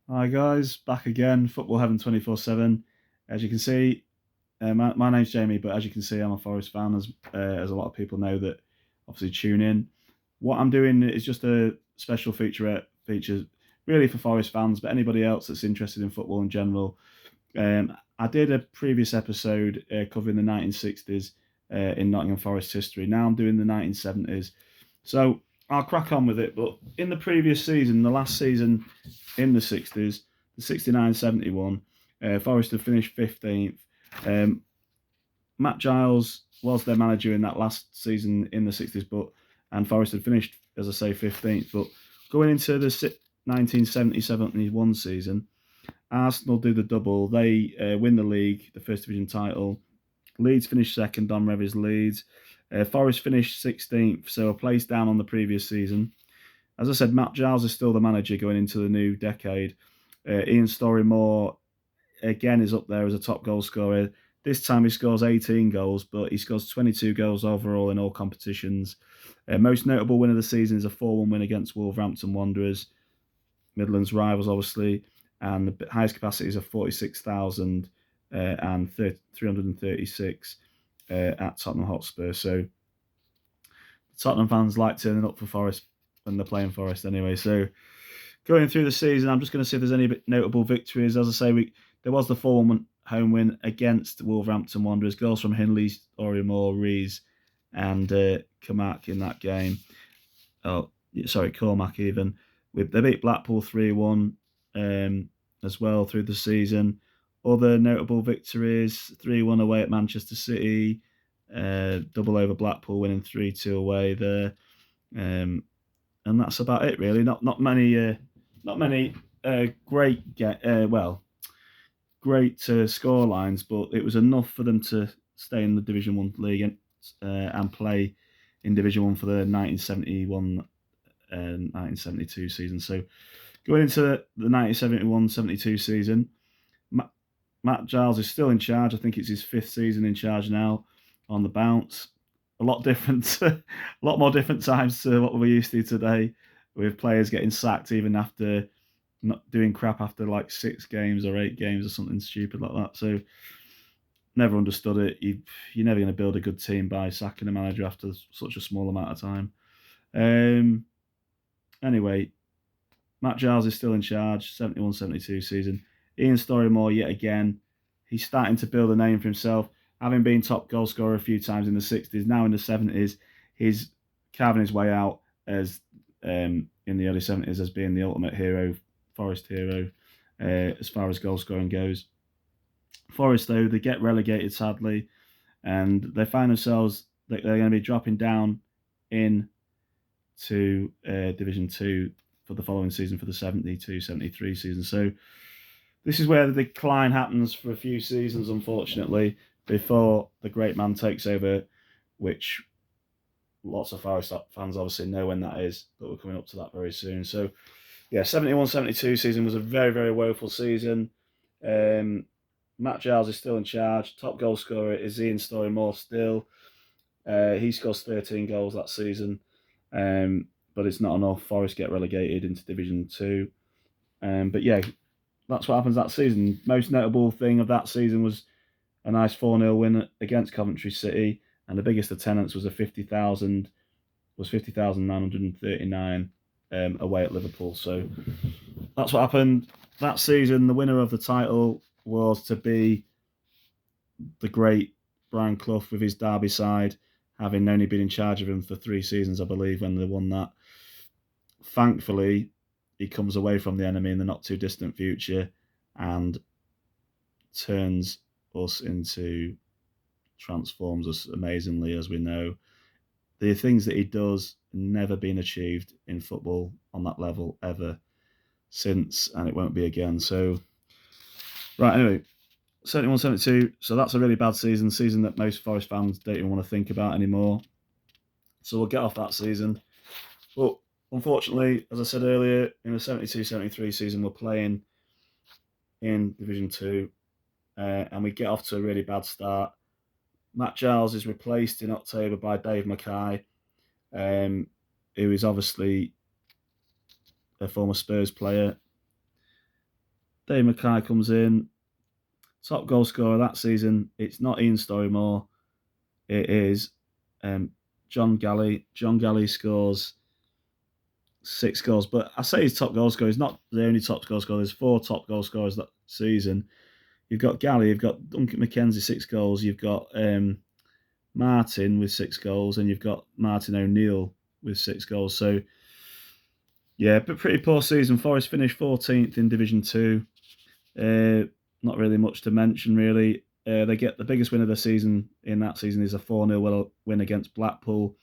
Hi guys, back again, Football Heaven 24/7. As you can see, my name's Jamie, but as you can see, I'm a Forest fan, as a lot of people know that obviously tune in. What I'm doing is just a special feature really for Forest fans, but anybody else that's interested in football in general. I did a previous episode covering the 1960s in Nottingham Forest history. Now I'm doing the 1970s. So I'll crack on with it. But in the previous season, the last season in the 60s, the 69-71, Forest had finished 15th. Um, Matt Giles was their manager in that last season in the 60s, and Forest had finished, as I say, 15th. But going into the 1970-71 season, Arsenal do the double. They win the league, the First Division title. Leeds finished second, Don Revie's Leeds. Forest finished 16th, so a place down on the previous season. As I said, Matt Giles is still the manager going into the new decade. Ian Storey-Moore, again, is up there as a top goal scorer. This time he scores 18 goals, but he scores 22 goals overall in all competitions. Most notable win of the season is a 4-1 win against Wolverhampton Wanderers, Midlands rivals, obviously, and the highest capacity is of 46,000 and 336 at Tottenham Hotspur. So Tottenham fans like turning up for Forest when they're playing Forest anyway. So going through the season, I'm just going to see if there's any notable victories. As I say, there was the 4-1 home win against Wolverhampton Wanderers. Goals from Hindley, Oriamore, Rees, and Cormac in that game. Oh, sorry, Cormac even. They beat Blackpool 3-1 as well through the season. Other notable victories: 3-1 away at Manchester City, double over Blackpool, winning 3-2 away there, and that's about it really. Not many great score lines, but it was enough for them to stay in the Division One league and play in Division One for the 1971 1972 season. So going into the 1971-72 season, Matt Giles is still in charge. I think it's his fifth season in charge now on the bounce. A lot different, a lot more different times to what we're used to today, with players getting sacked even after not doing crap after like 6 games or 8 games or something stupid like that. So never understood it. You're never going to build a good team by sacking a manager after such a small amount of time. Anyway, Matt Giles is still in charge, 71-72 season. Ian Storey-Moore, yet again, he's starting to build a name for himself. Having been top goal scorer a few times in the 60s, now in the 70s, he's carving his way out as in the early 70s as being the ultimate hero, Forest hero, as far as goal scoring goes. Forest, though, they get relegated sadly, and they find themselves that they're going to be dropping down in to Division 2 for the following season, for the 72-73 season. So this is where the decline happens for a few seasons, unfortunately, before the great man takes over, which lots of Forest fans obviously know when that is, but we're coming up to that very soon. So, yeah, 71-72 season was a very, very woeful season. Matt Giles is still in charge. Top goal scorer is Ian Storey-Moore still. He scores 13 goals that season, but it's not enough. Forest get relegated into Division 2. But yeah, that's what happens that season. Most notable thing of that season was a nice 4-0 win against Coventry City, and the biggest attendance was 50,939 away at Liverpool. So that's what happened that season. The winner of the title was to be the great Brian Clough with his Derby side, having only been in charge of him for 3 seasons, I believe, when they won that. Thankfully, he comes away from the enemy in the not too distant future and turns us into, transforms us amazingly, as we know. The things that he does never been achieved in football on that level ever since, and it won't be again. So, right, anyway, 71-72. So that's a really bad season that most Forest fans don't even want to think about anymore. So we'll get off that season. But unfortunately, as I said earlier, in the 72-73 season, we're playing in Division 2, and we get off to a really bad start. Matt Giles is replaced in October by Dave Mackay, who is obviously a former Spurs player. Dave Mackay comes in, top goal scorer that season. It's not Ian Storymore. It is John Galley. John Galley scores 6 goals, but I say he's top goal scorer. He's not the only top goal scorer. There's 4 top goal scorers that season. You've got Galley, you've got Duncan McKenzie, 6 goals. You've got Martin with 6 goals, and you've got Martin O'Neill with 6 goals. So, yeah, but pretty poor season. Forest finished 14th in Division 2. Not really much to mention, really. They get the biggest win of the season in that season is a 4-0 win against Blackpool,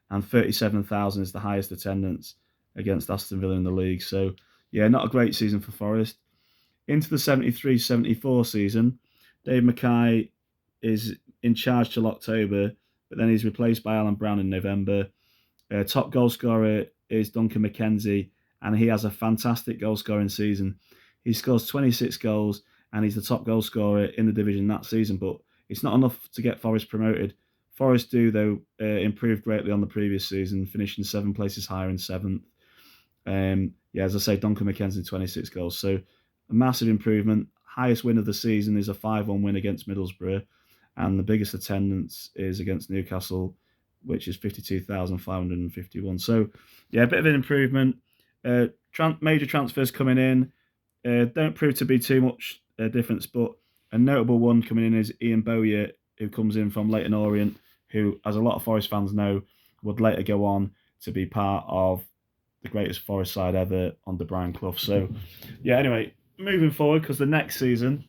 and 37,000 is the highest attendance against Aston Villa in the league. So, yeah, not a great season for Forest. Into the 73-74 season, Dave Mackay is in charge till October, but then he's replaced by Alan Brown in November. Top goal scorer is Duncan McKenzie, and he has a fantastic goal scoring season. He scores 26 goals, and he's the top goal scorer in the division that season, but it's not enough to get Forest promoted. Forest do, though, improve greatly on the previous season, finishing 7 places higher in 7th. As I say, Duncan McKenzie, 26 goals. So a massive improvement. Highest win of the season is a 5-1 win against Middlesbrough, and the biggest attendance is against Newcastle, which is 52,551. So, yeah, a bit of an improvement. Major transfers coming in. Don't prove to be too much difference, but a notable one coming in is Ian Bowyer, who comes in from Leyton Orient, who, as a lot of Forest fans know, would later go on to be part of the greatest Forest side ever under Brian Clough. So, yeah, anyway, moving forward, because the next season,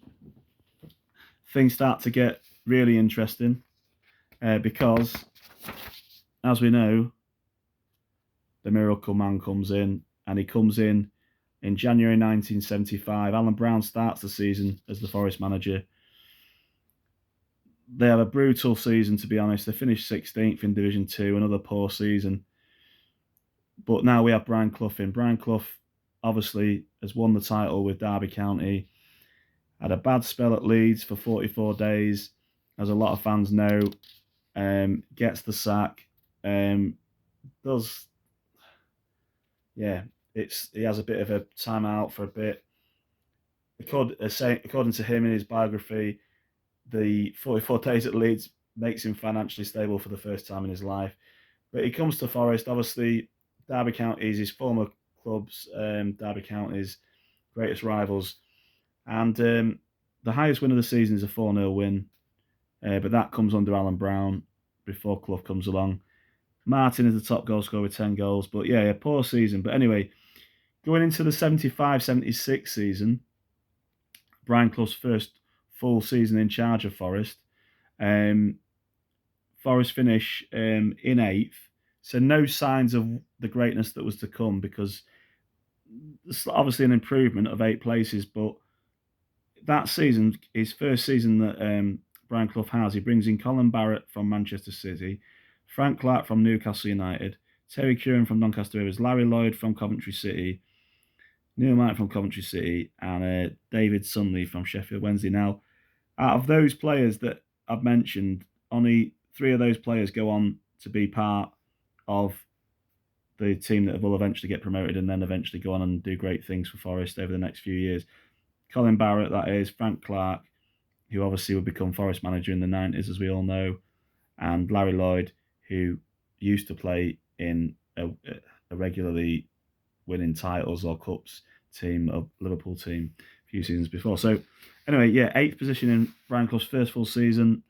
things start to get really interesting because, as we know, the Miracle Man comes in, and he comes in January 1975. Alan Brown starts the season as the Forest manager. They have a brutal season, to be honest. They finished 16th in Division 2, another poor season. But now we have Brian Clough in. Brian Clough obviously has won the title with Derby County. Had a bad spell at Leeds for 44 days, as a lot of fans know. Gets the sack. He has a bit of a time out for a bit. According to him in his biography, the 44 days at Leeds makes him financially stable for the first time in his life. But he comes to Forest. Obviously, Derby County is his former club's, Derby County's greatest rivals. And the highest win of the season is a 4-0 win. But that comes under Alan Brown before Clough comes along. Martin is the top goal scorer with 10 goals. But yeah, poor season. But anyway, going into the 75-76 season, Brian Clough's first full season in charge of Forest. Forest finish in 8th. So no signs of the greatness that was to come, because it's obviously an improvement of 8 places. But that season, his first season that Brian Clough has, he brings in Colin Barrett from Manchester City, Frank Clark from Newcastle United, Terry Curran from Doncaster Rovers, Larry Lloyd from Coventry City, Neil Knight from Coventry City, and David Sunley from Sheffield Wednesday. Now, out of those players that I've mentioned, only 3 of those players go on to be part of the team that will eventually get promoted and then eventually go on and do great things for Forest over the next few years. Colin Barrett, that is, Frank Clark, who obviously would become Forest manager in the 90s, as we all know, and Larry Lloyd, who used to play in a regularly winning titles or cups team, of Liverpool team, a few seasons before. So anyway, 8th position in Brian Clough's first full season.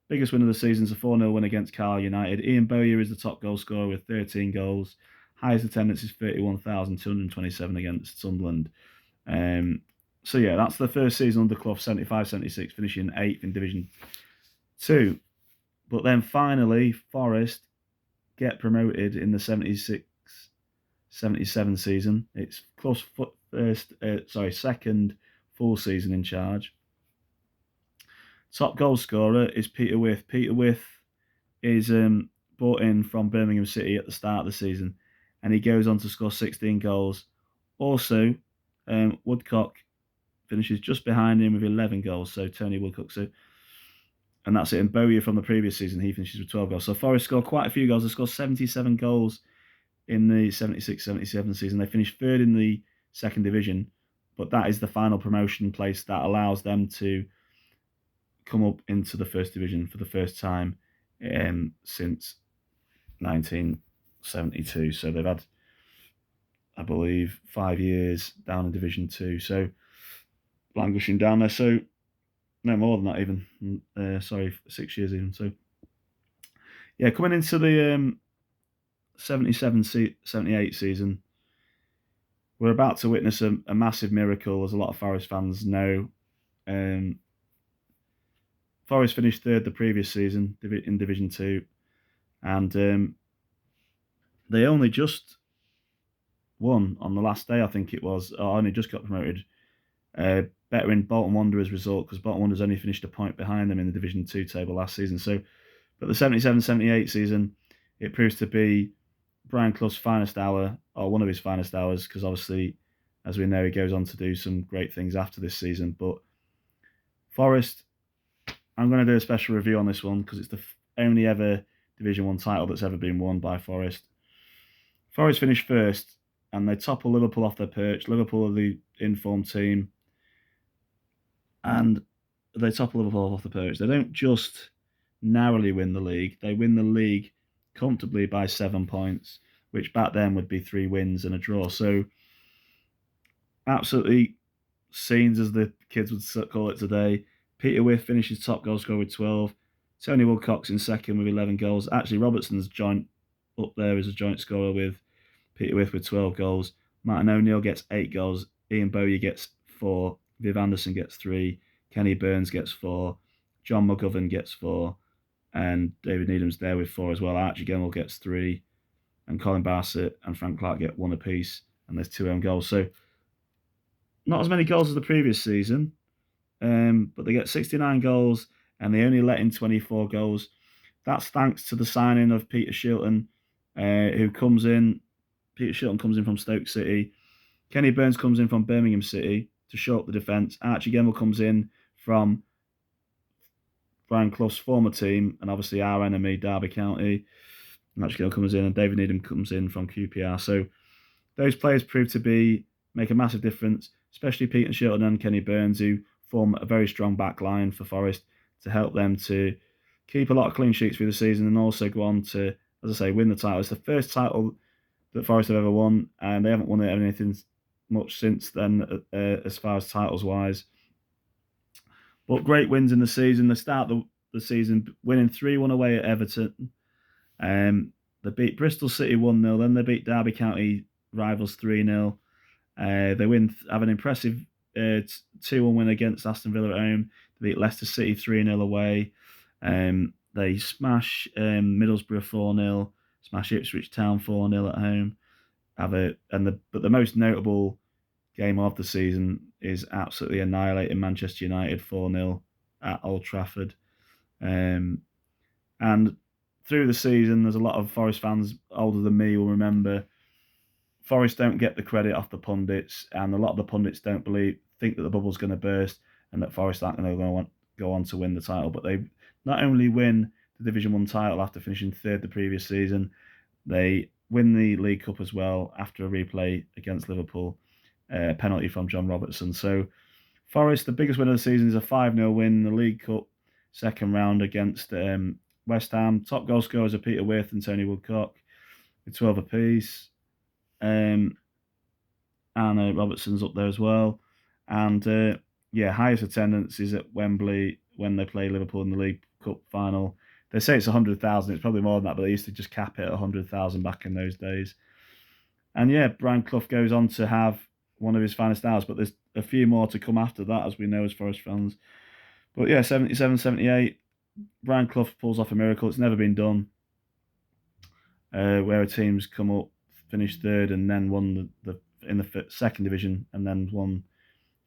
Biggest win of the season is a 4-0 win against Carl United. Ian Bowyer is the top goal scorer with 13 goals. Highest attendance is 31,227 against Sunderland. That's the first season under Clough, 75-76, finishing 8th in Division 2. But then finally, Forest get promoted in the 76-77 season. It's Clough's second full season in charge. Top goal scorer is Peter With. Peter With is brought in from Birmingham City at the start of the season, and he goes on to score 16 goals. Also, Woodcock finishes just behind him with 11 goals, so Tony Woodcock. And that's it. And Bowyer from the previous season, he finishes with 12 goals. So Forest scored quite a few goals. They scored 77 goals in the 76-77 season. They finished 3rd in the 2nd division, but that is the final promotion place that allows them to come up into the first division for the first time since 1972. So they've had, I believe, 5 years down in Division 2. So languishing down there. So no more than that even. Sorry, 6 years even. So yeah, coming into the 77-78 season, we're about to witness a massive miracle, as a lot of Forest fans know. Um, Forest finished third the previous season in Division 2, and they only just won on the last day, I think it was, or only just got promoted. Bettering Bolton Wanderers' result, because Bolton Wanderers only finished a point behind them in the Division 2 table last season. So, but the 77-78 season, it proves to be Brian Clough's finest hour, or one of his finest hours, because obviously, as we know, he goes on to do some great things after this season. But Forest, I'm going to do a special review on this one because it's the only ever Division 1 title that's ever been won by Forest. Forest finished first, and they topple Liverpool off their perch. Liverpool are the informed team, and they topple Liverpool off the perch. They don't just narrowly win the league; they win the league comfortably by 7 points, which back then would be 3 wins and a draw. So, absolutely scenes, as the kids would call it today. Peter Whiff finishes top goal scorer with 12. Tony Woodcock's in second with 11 goals. Actually, Robertson's joint up there as a joint scorer with Peter Whiff with 12 goals. Martin O'Neill gets 8 goals. Ian Bowyer gets 4. Viv Anderson gets 3. Kenny Burns gets 4. John McGovern gets 4. And David Needham's there with 4 as well. Archie Gemmell gets 3. And Colin Bassett and Frank Clark get 1 apiece. And there's 2 own goals. So, not as many goals as the previous season, but they get 69 goals and they only let in 24 goals. That's thanks to the signing of Peter Shilton, who comes in. Peter Shilton comes in from Stoke City. Kenny Burns comes in from Birmingham City to shore up the defence. Archie Gemmell comes in from Brian Clough's former team and obviously our enemy, Derby County. And Archie Gemmell comes in and David Needham comes in from QPR. So those players prove to make a massive difference, especially Peter Shilton and Kenny Burns, who form a very strong back line for Forest to help them to keep a lot of clean sheets through the season and also go on to, as I say, win the title. It's the first title that Forest have ever won, and they haven't won anything much since then as far as titles-wise. But great wins in the season. They start the season winning 3-1 away at Everton. They beat Bristol City 1-0, then they beat Derby County rivals 3-0. They have an impressive 2-1 win against Aston Villa at home. They beat Leicester City 3-0 away. They smash Middlesbrough 4-0, smash Ipswich Town 4-0 at home. But the most notable game of the season is absolutely annihilating Manchester United 4-0 at Old Trafford. And through the season, there's a lot of Forest fans older than me will remember Forest don't get the credit off the pundits, and a lot of the pundits think that the bubble's going to burst and that Forest aren't going to go on to win the title. But they not only win the Division 1 title after finishing third the previous season, they win the League Cup as well after a replay against Liverpool, penalty from John Robertson. So Forest, the biggest win of the season, is a 5-0 win in the League Cup second round against West Ham. Top goal scorers are Peter Whiff and Tony Woodcock with 12 apiece. And Robertson's up there as well. And highest attendance is at Wembley when they play Liverpool in the League Cup final. They say it's 100,000. It's probably more than that, but they used to just cap it at 100,000 back in those days. And Brian Clough goes on to have one of his finest hours, but there's a few more to come after that, as we know as Forest fans. But 77-78, Brian Clough pulls off a miracle. It's never been done, where a team's come up, finished third, and then won in the second division, and then won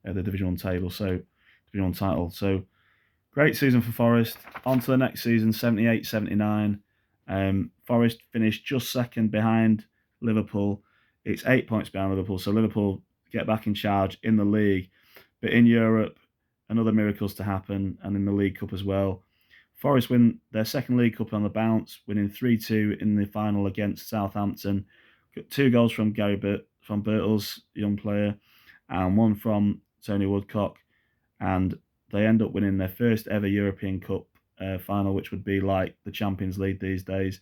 the Division 1 table. So Division 1 title. So great season for Forest. On to the next season, 78-79. Forest finished just second behind Liverpool. It's 8 points behind Liverpool. So Liverpool get back in charge in the league. But in Europe, another miracle's to happen, and in the League Cup as well. Forest win their second League Cup on the bounce, winning 3-2 in the final against Southampton. Got 2 goals from from Birtles, young player, and one from Tony Woodcock, and they end up winning their first ever European Cup final, which would be like the Champions League these days.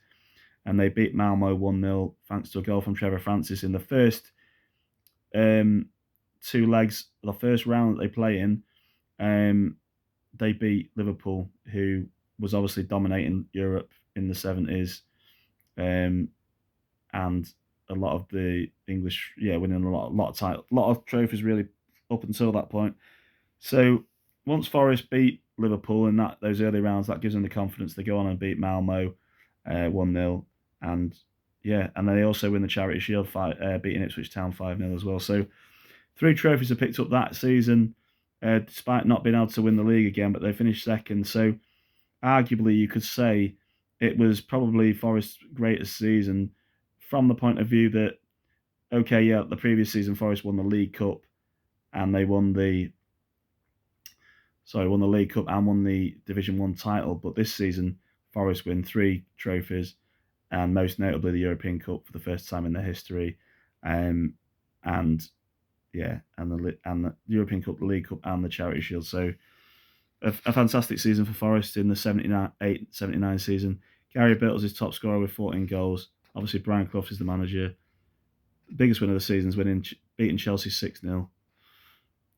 And they beat Malmo 1-0 thanks to a goal from Trevor Francis in the first two legs, the first round that they play in. They beat Liverpool, who was obviously dominating Europe in the 70s, and a lot of the English, winning a lot of trophies really up until that point. So once Forest beat Liverpool in those early rounds, that gives them the confidence to go on and beat Malmo 1-0, and and they also win the Charity Shield, beating Ipswich Town 5-0 as well. So 3 trophies are picked up that season, despite not being able to win the league again, but they finished second. So arguably, you could say it was probably Forest's greatest season from the point of view that, the previous season Forest won the League Cup and they won the League Cup and won the Division 1 title, but this season Forest win 3 trophies, and most notably the European Cup for the first time in their history, and the European Cup, the League Cup, and the Charity Shield. So a fantastic season for Forest in the 79 season. Gary Birtles is top scorer with 14 goals. Obviously, Brian Clough is the manager. Biggest win of the season is beating Chelsea 6-0.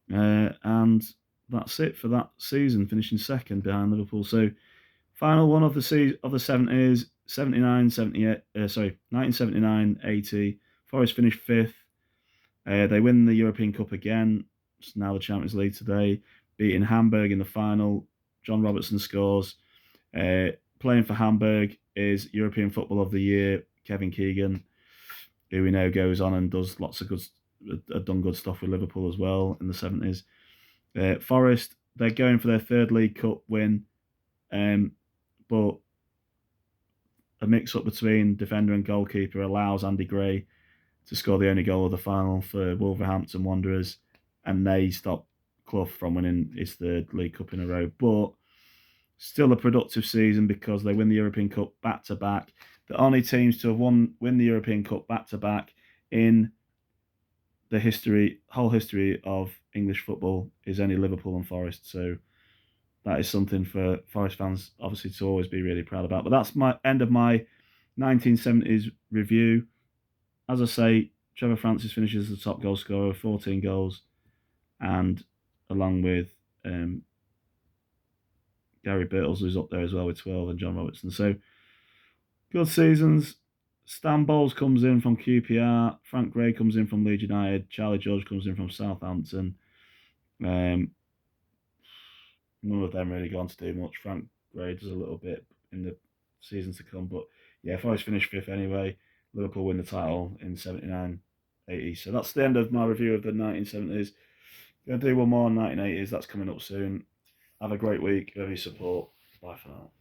And that's it for that season, finishing second behind Liverpool. So, final one of the 70s, 1979, 80. Forest finished 5th. They win the European Cup again. It's now the Champions League today, beating Hamburg in the final. John Robertson scores. Playing for Hamburg is European Football of the Year, Kevin Keegan, who we know goes on and does lots of done good stuff with Liverpool as well in the 70s. Forest, they're going for their 3rd League Cup win, but a mix-up between defender and goalkeeper allows Andy Gray to score the only goal of the final for Wolverhampton Wanderers, and they stop Clough from winning his 3rd League Cup in a row. But still a productive season because they win the European Cup back-to-back. The only teams to have win the European Cup back-to-back in the whole history of English football is only Liverpool and Forest. So that is something for Forest fans, obviously, to always be really proud about. But that's my end of my 1970s review. As I say, Trevor Francis finishes the top goal scorer with 14 goals, and along with Gary Birtles, who's up there as well with 12, and John Robertson. So, good seasons. Stan Bowles comes in from QPR. Frank Gray comes in from Leeds United. Charlie George comes in from Southampton. None of them really gone to do much. Frank Gray does a little bit in the seasons to come. But Forest finished 5th anyway. Liverpool win the title in 79-80. So that's the end of my review of the 1970s. Going to do one more in 1980s. That's coming up soon. Have a great week. Whoever you support. Bye for now.